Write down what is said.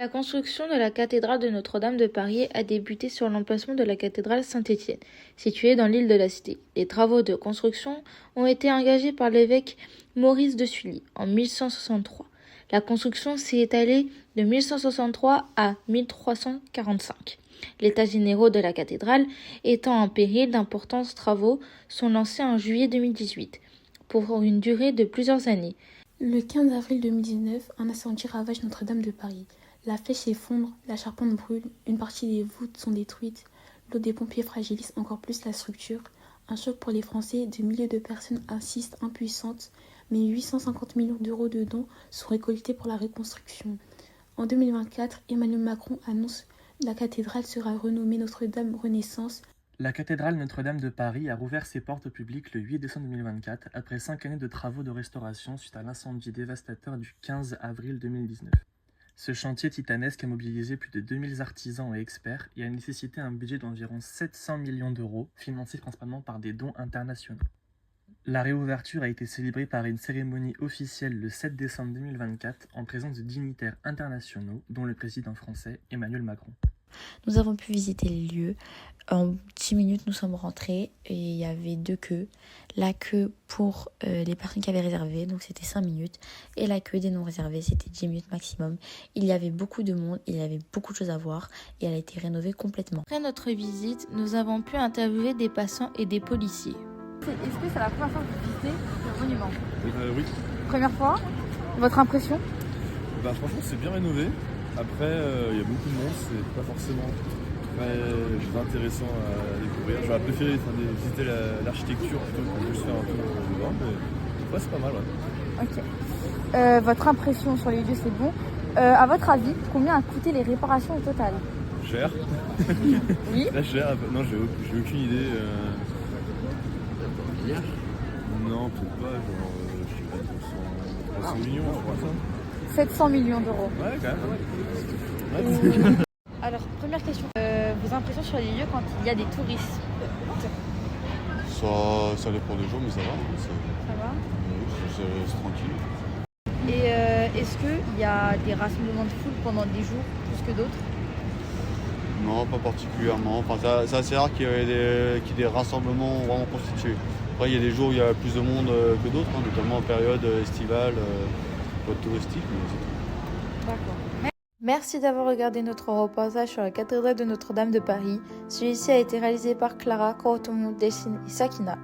La construction de la cathédrale de Notre-Dame de Paris a débuté sur l'emplacement de la cathédrale Saint-Étienne, située dans l'île de la Cité. Les travaux de construction ont été engagés par l'évêque Maurice de Sully en 1163. La construction s'est étalée de 1163 à 1345. L'état généraux de la cathédrale étant en péril, d'importants travaux sont lancés en juillet 2018 pour une durée de plusieurs années. Le 15 avril 2019, un incendie ravage Notre-Dame de Paris. La flèche s'effondre, la charpente brûle, une partie des voûtes sont détruites, l'eau des pompiers fragilise encore plus la structure. Un choc pour les Français, des milliers de personnes assistent impuissantes, mais 850 millions d'euros de dons sont récoltés pour la reconstruction. En 2024, Emmanuel Macron annonce que la cathédrale sera renommée Notre-Dame Renaissance. La cathédrale Notre-Dame de Paris a rouvert ses portes au public le 8 décembre 2024 après 5 années de travaux de restauration suite à l'incendie dévastateur du 15 avril 2019. Ce chantier titanesque a mobilisé plus de 2000 artisans et experts et a nécessité un budget d'environ 700 millions d'euros, financé principalement par des dons internationaux. La réouverture a été célébrée par une cérémonie officielle le 7 décembre 2024 en présence de dignitaires internationaux, dont le président français Emmanuel Macron. Nous avons pu visiter les lieux. En 10 minutes, nous sommes rentrés et il y avait 2 queues. La queue pour les personnes qui avaient réservé, donc c'était 5 minutes. Et la queue des non réservés, c'était 10 minutes maximum. Il y avait beaucoup de monde, il y avait beaucoup de choses à voir et elle a été rénovée complètement. Après notre visite, nous avons pu interviewer des passants et des policiers. Est-ce que c'est la première fois que vous visitez le monument? Oui. Première fois? Votre impression? Franchement, c'est bien rénové. Après, il y a beaucoup de monde, c'est pas forcément très intéressant à découvrir. J'aurais préféré visiter l'architecture plutôt que juste faire un tour dedans, mais ouais, c'est pas mal. Ouais. Ok. Votre impression sur les lieux, c'est bon. À votre avis, combien a coûté les réparations au total? Cher. Oui. Là, cher. Non, j'ai aucune idée. Non, peut-être pas. Genre, je sais pas, 300 millions, je crois ça. 700 millions d'euros. Ouais, quand même. Alors, première question. Vos impressions sur les lieux quand il y a des touristes? Ça dépend des jours, mais ça va. Ça va? C'est tranquille. Et est-ce qu'il y a des rassemblements de foule pendant des jours plus que d'autres? Non, pas particulièrement. Enfin, c'est assez rare qu'il y ait des rassemblements vraiment constitués. Après, il y a des jours où il y a plus de monde que d'autres, notamment en période estivale, période touristique, mais c'est tout. D'accord. Merci d'avoir regardé notre reportage sur la cathédrale de Notre-Dame de Paris. Celui-ci a été réalisé par Clara, Corotomo, Delphine et Sakina.